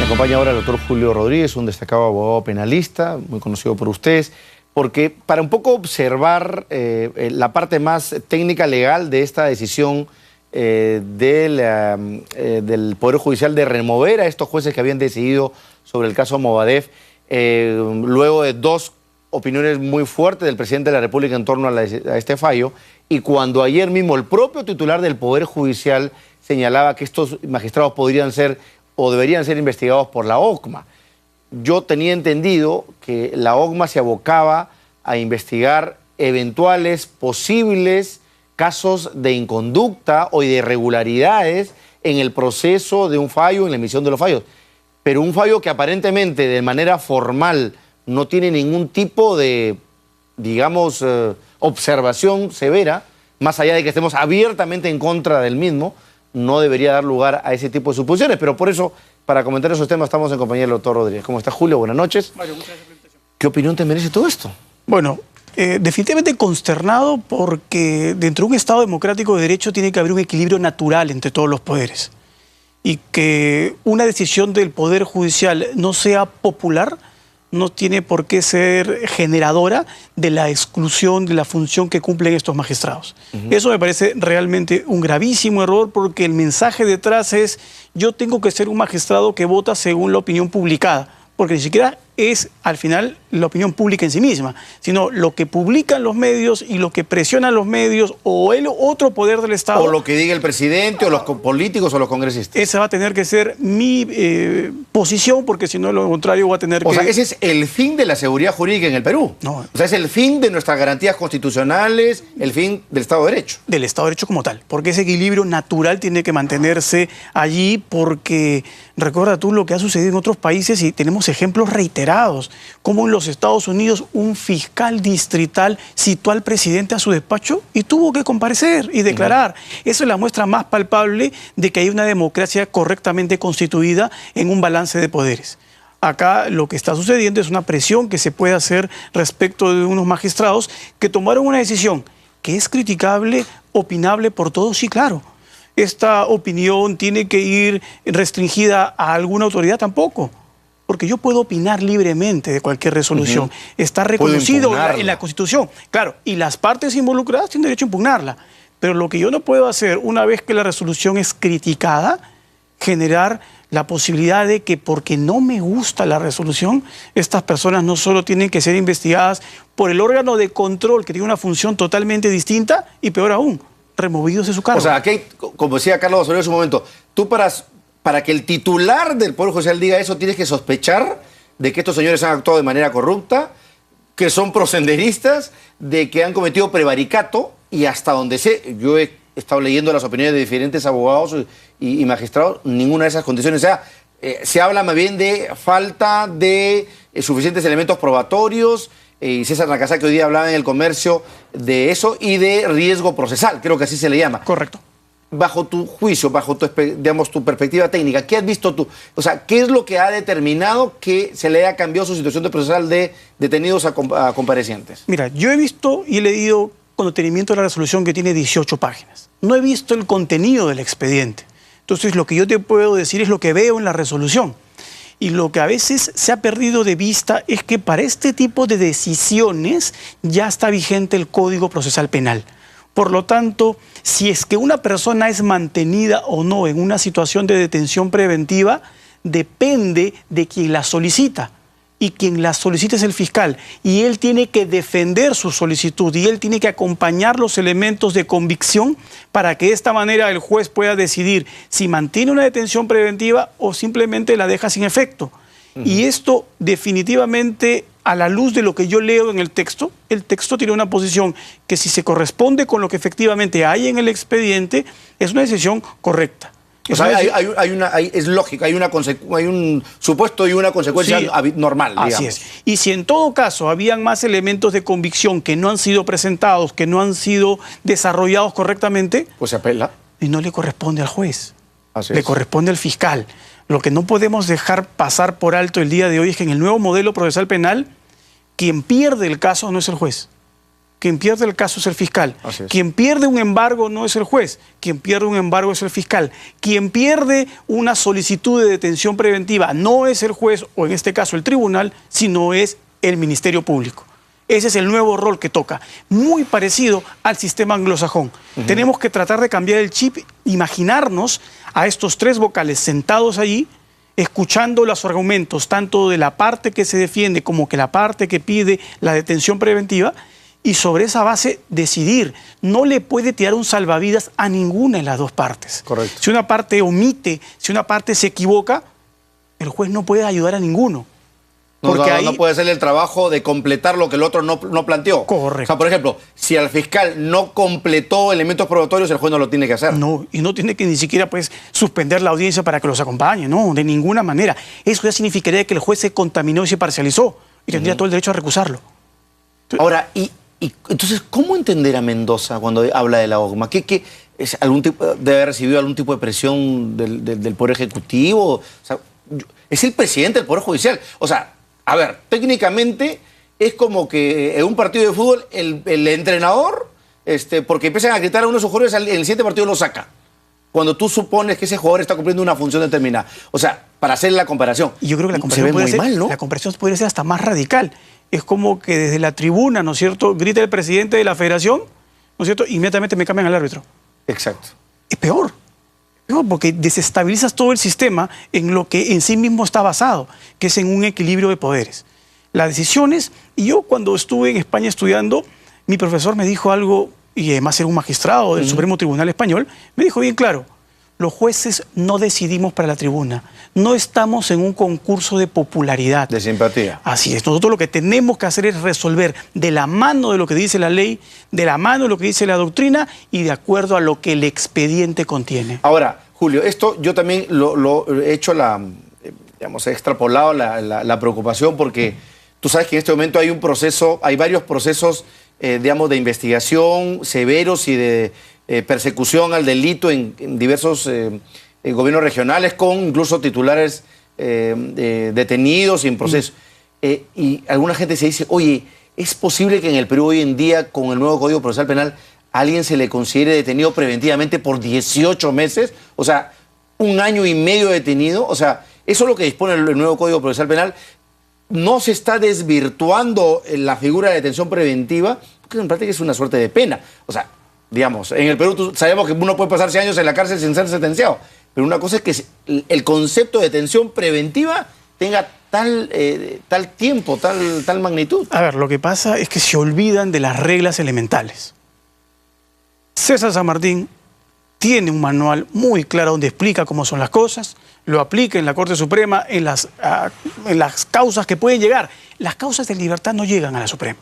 acompaña ahora el doctor Julio Rodríguez, un destacado abogado penalista, muy conocido por ustedes, porque para un poco observar la parte más técnica legal de esta decisión del Poder Judicial de remover a estos jueces que habían decidido sobre el caso Movadef, luego de dos opiniones muy fuertes del presidente de la República en torno a este fallo, y cuando ayer mismo el propio titular del Poder Judicial señalaba que estos magistrados podrían ser o deberían ser investigados por la OCMA. Yo tenía entendido que la OCMA se abocaba a investigar eventuales posibles casos de inconducta o de irregularidades en el proceso de un fallo, en la emisión de los fallos. Pero un fallo que aparentemente de manera formal no tiene ningún tipo de, digamos, observación severa, más allá de que estemos abiertamente en contra del mismo, no debería dar lugar a ese tipo de suposiciones. Pero por eso, para comentar esos temas, estamos en compañía del doctor Rodríguez. ¿Cómo está, Julio? Buenas noches. Mario, muchas gracias por la invitación. ¿Qué opinión te merece todo esto? Bueno, definitivamente consternado porque dentro de un Estado democrático de derecho tiene que haber un equilibrio natural entre todos los poderes. Y que una decisión del Poder Judicial no sea popular no tiene por qué ser generadora de la exclusión de la función que cumplen estos magistrados. Eso me parece realmente un gravísimo error, porque el mensaje detrás es: yo tengo que ser un magistrado que vota según la opinión publicada, porque ni siquiera es al final la opinión pública en sí misma, sino lo que publican los medios y lo que presionan los medios o el otro poder del Estado. O lo que diga el presidente, o los políticos, o los congresistas. Esa va a tener que ser mi posición, porque si no, lo contrario va a tener que... O sea, ese es el fin de la seguridad jurídica en el Perú. No. O sea, es el fin de nuestras garantías constitucionales, el fin del Estado de Derecho. Del Estado de Derecho como tal, porque ese equilibrio natural tiene que mantenerse allí, porque recuerda tú lo que ha sucedido en otros países y tenemos ejemplos reiterados, como en los Estados Unidos un fiscal distrital citó al presidente a su despacho y tuvo que comparecer y declarar. Eso es la muestra más palpable de que hay una democracia correctamente constituida en un balance de poderes. Acá lo que está sucediendo es una presión que se puede hacer respecto de unos magistrados que tomaron una decisión que es criticable, opinable por todos, sí, claro. Esta opinión tiene que ir restringida a alguna autoridad, tampoco. Porque yo puedo opinar libremente de cualquier resolución. Está reconocido en la Constitución. Claro, y las partes involucradas tienen derecho a impugnarla. Pero lo que yo no puedo hacer, una vez que la resolución es criticada, generar la posibilidad de que, porque no me gusta la resolución, estas personas no solo tienen que ser investigadas por el órgano de control, que tiene una función totalmente distinta, y peor aún, removidos de su cargo. O sea, aquí, como decía Carlos Osorio en su momento, tú para que el titular del Poder Judicial diga eso, tienes que sospechar de que estos señores han actuado de manera corrupta, que son prosenderistas, de que han cometido prevaricato, y hasta donde sé, yo he estado leyendo las opiniones de diferentes abogados y magistrados, ninguna de esas condiciones. O sea, se habla más bien de falta de suficientes elementos probatorios, y César Nakazaki hoy día hablaba en El Comercio de eso, y de riesgo procesal, creo que así se le llama. Correcto. Bajo tu juicio, bajo tu, digamos, tu perspectiva técnica, ¿qué has visto tú? O sea, ¿qué es lo que ha determinado que se le haya cambiado su situación de procesal de detenidos a comparecientes? Mira, yo he visto y he leído con detenimiento la resolución, que tiene 18 páginas. No he visto el contenido del expediente. Entonces, lo que yo te puedo decir es lo que veo en la resolución. Y lo que a veces se ha perdido de vista es que para este tipo de decisiones ya está vigente el Código Procesal Penal. Por lo tanto, si es que una persona es mantenida o no en una situación de detención preventiva, depende de quien la solicita. Y quien la solicita es el fiscal. Y él tiene que defender su solicitud y él tiene que acompañar los elementos de convicción para que de esta manera el juez pueda decidir si mantiene una detención preventiva o simplemente la deja sin efecto. Y esto definitivamente, a la luz de lo que yo leo en el texto tiene una posición que, si se corresponde con lo que efectivamente hay en el expediente, es una decisión correcta. O sea, es lógico, hay un supuesto y una consecuencia normal, digamos. Así es. Y si en todo caso habían más elementos de convicción que no han sido presentados, que no han sido desarrollados correctamente, pues se apela. Y no le corresponde al juez, Así le es. corresponde al fiscal. Lo que no podemos dejar pasar por alto el día de hoy es que en el nuevo modelo procesal penal, quien pierde el caso no es el juez, quien pierde el caso es el fiscal. Quien pierde un embargo no es el juez. Quien pierde un embargo es el fiscal. Quien pierde una solicitud de detención preventiva no es el juez, o en este caso el tribunal, sino es el Ministerio Público. Ese es el nuevo rol que toca, muy parecido al sistema anglosajón. Tenemos que tratar de cambiar el chip, imaginarnos a estos tres vocales sentados allí, escuchando los argumentos tanto de la parte que se defiende como que la parte que pide la detención preventiva, y sobre esa base decidir. No le puede tirar un salvavidas a ninguna de las dos partes. Correcto. Si una parte omite, si una parte se equivoca, el juez no puede ayudar a ninguno. Porque no puede hacer el trabajo de completar lo que el otro no planteó. Correcto. O sea, por ejemplo, si al fiscal no completó elementos probatorios, el juez no lo tiene que hacer. No, y no tiene que ni siquiera pues, suspender la audiencia para que los acompañe, no, de ninguna manera. Eso ya significaría que el juez se contaminó y se parcializó, y tendría todo el derecho a recusarlo. Ahora, entonces, ¿cómo entender a Mendoza cuando habla de la OCMA? ¿Qué es debe haber recibido algún tipo de presión del Poder Ejecutivo? O sea, es el presidente del Poder Judicial. O sea, a ver, técnicamente es como que en un partido de fútbol el entrenador, porque empiezan a gritar a uno de sus jugadores, en el siguiente partido lo saca. Cuando tú supones que ese jugador está cumpliendo una función determinada. O sea, para hacer la comparación. Y yo creo que la comparación la comparación podría ser hasta más radical. Es como que desde la tribuna, ¿no es cierto?, grita el presidente de la federación, ¿no es cierto?, inmediatamente me cambian al árbitro. Exacto. Es peor. Porque desestabilizas todo el sistema en lo que en sí mismo está basado, que es en un equilibrio de poderes. Las decisiones, y yo cuando estuve en España estudiando, mi profesor me dijo algo, y además era un magistrado del Supremo Tribunal Español, me dijo bien claro: los jueces no decidimos para la tribuna, no estamos en un concurso de popularidad. De simpatía. Así es, nosotros lo que tenemos que hacer es resolver de la mano de lo que dice la ley, de la mano de lo que dice la doctrina y de acuerdo a lo que el expediente contiene. Ahora, Julio, esto yo también lo he hecho he extrapolado la preocupación, porque tú sabes que en este momento hay varios procesos, de investigación severos y de persecución al delito en diversos gobiernos regionales, con incluso titulares detenidos y en proceso. Y alguna gente se dice, oye, ¿es posible que en el Perú hoy en día, con el nuevo Código Procesal Penal, a alguien se le considere detenido preventivamente por 18 meses? O sea, 1 año y medio detenido. O sea, eso es lo que dispone el nuevo Código Procesal Penal. No se está desvirtuando la figura de detención preventiva, porque en práctica es una suerte de pena. O sea, digamos, en el Perú sabemos que uno puede pasarse años en la cárcel sin ser sentenciado, pero una cosa es que el concepto de detención preventiva tenga tal tiempo, tal magnitud. A ver, lo que pasa es que se olvidan de las reglas elementales. César San Martín tiene un manual muy claro donde explica cómo son las cosas, lo aplica en la Corte Suprema en las causas que pueden llegar. Las causas de libertad no llegan a la Suprema.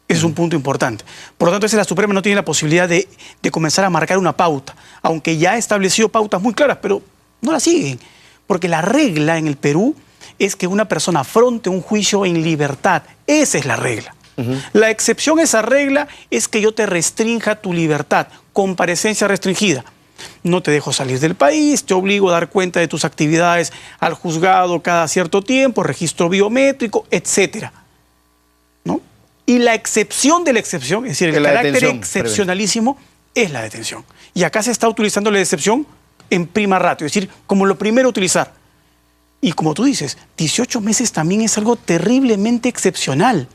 Ese es un punto importante. Por lo tanto, la Suprema no tiene la posibilidad de comenzar a marcar una pauta, aunque ya ha establecido pautas muy claras, pero no la siguen. Porque la regla en el Perú es que una persona afronte un juicio en libertad. Esa es la regla. La excepción a esa regla es que yo te restrinja tu libertad, comparecencia restringida. No te dejo salir del país, te obligo a dar cuenta de tus actividades al juzgado cada cierto tiempo, registro biométrico, etc. ¿No? Y la excepción de la excepción, es decir, el carácter excepcionalísimo, es la detención. Y acá se está utilizando la excepción en prima ratio, es decir, como lo primero a utilizar. Y como tú dices, 18 meses también es algo terriblemente excepcional.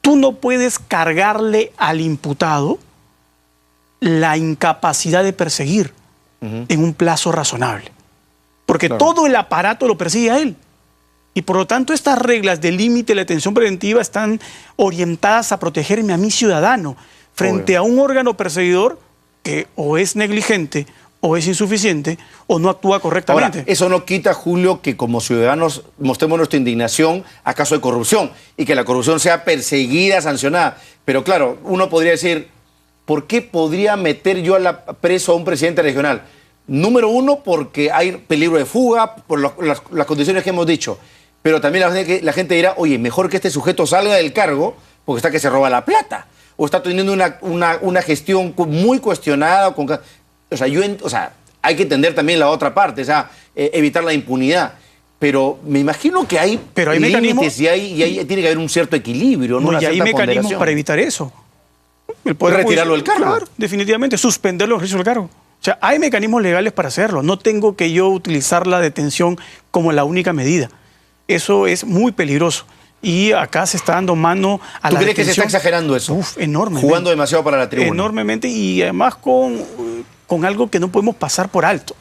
Tú no puedes cargarle al imputado la incapacidad de perseguir en un plazo razonable. Porque todo el aparato lo persigue a él. Y por lo tanto, estas reglas de límite de la detención preventiva están orientadas a protegerme a mi ciudadano frente a un órgano perseguidor que o es negligente o es insuficiente o no actúa correctamente. Ahora, eso no quita, Julio, que como ciudadanos mostremos nuestra indignación a caso de corrupción y que la corrupción sea perseguida, sancionada. Pero claro, uno podría decir, ¿por qué podría meter yo preso a un presidente regional? Número uno, porque hay peligro de fuga, por las condiciones que hemos dicho. Pero también la gente dirá, oye, mejor que este sujeto salga del cargo porque está que se roba la plata. O está teniendo una gestión muy cuestionada. O sea, hay que entender también la otra parte, o sea, evitar la impunidad. Pero me imagino que hay límites y tiene que haber un cierto equilibrio, ¿no? Y hay mecanismos para evitar eso. El Poder retirarlo del cargo. Claro, definitivamente, suspenderlo del ejercicio del cargo. O sea, hay mecanismos legales para hacerlo. No tengo que yo utilizar la detención como la única medida. Eso es muy peligroso. Y acá se está dando mano a la detención. ¿Tú crees que se está exagerando eso? Enormemente. Jugando demasiado para la tribuna. Enormemente, y además con algo que no podemos pasar por alto.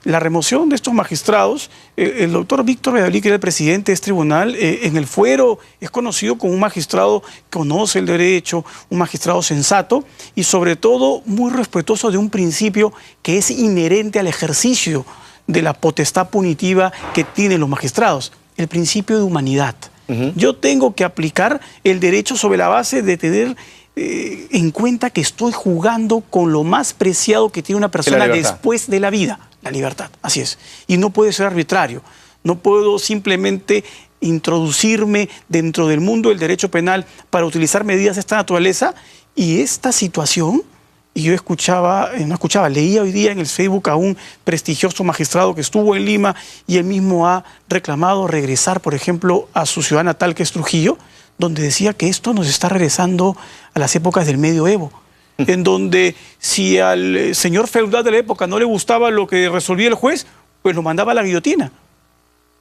La remoción de estos magistrados, el doctor Víctor Valladolid, que era el presidente de este tribunal, en el fuero es conocido como un magistrado que conoce el derecho, un magistrado sensato y sobre todo muy respetuoso de un principio que es inherente al ejercicio de la potestad punitiva que tienen los magistrados, el principio de humanidad. Yo tengo que aplicar el derecho sobre la base de tener en cuenta que estoy jugando con lo más preciado que tiene una persona después de la vida, la libertad, así es. Y no puede ser arbitrario, no puedo simplemente introducirme dentro del mundo del derecho penal para utilizar medidas de esta naturaleza. Y esta situación, y yo leía hoy día en el Facebook a un prestigioso magistrado que estuvo en Lima y él mismo ha reclamado regresar, por ejemplo, a su ciudad natal, que es Trujillo, donde decía que esto nos está regresando a las épocas del medioevo, en donde si al señor feudal de la época no le gustaba lo que resolvía el juez, pues lo mandaba a la guillotina.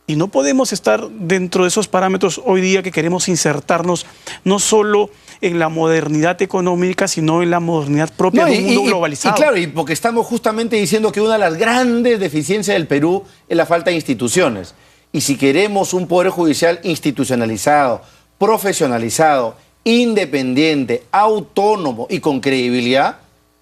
Y no podemos estar dentro de esos parámetros hoy día que queremos insertarnos no solo en la modernidad económica, sino en la modernidad propia de un mundo globalizado. Y claro, y porque estamos justamente diciendo que una de las grandes deficiencias del Perú es la falta de instituciones. Y si queremos un poder judicial institucionalizado, profesionalizado, independiente, autónomo y con credibilidad,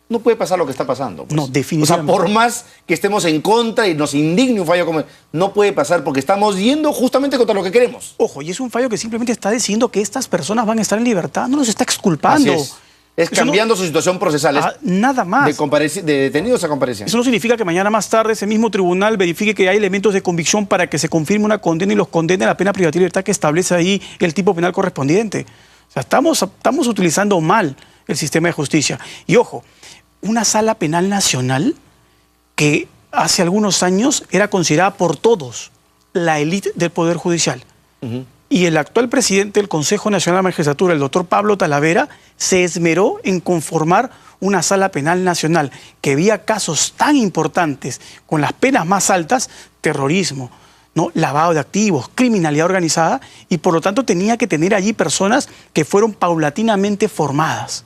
no puede pasar lo que está pasando. Pues. No, definitivamente. O sea, por más que estemos en contra y nos indigne un fallo como no puede pasar porque estamos yendo justamente contra lo que queremos. Ojo, y es un fallo que simplemente está diciendo que estas personas van a estar en libertad, no los está exculpando. Así es cambiando su situación procesal. Nada más. De detenidos a comparecencia. Eso no significa que mañana más tarde ese mismo tribunal verifique que hay elementos de convicción para que se confirme una condena y los condene a la pena privativa de libertad que establece ahí el tipo penal correspondiente. O sea, estamos utilizando mal el sistema de justicia. Y ojo, una sala penal nacional que hace algunos años era considerada por todos la élite del Poder Judicial. Y el actual presidente del Consejo Nacional de la Magistratura, el doctor Pablo Talavera, se esmeró en conformar una sala penal nacional que veía casos tan importantes con las penas más altas, terrorismo, ¿no? Lavado de activos, criminalidad organizada, y por lo tanto tenía que tener allí personas que fueron paulatinamente formadas.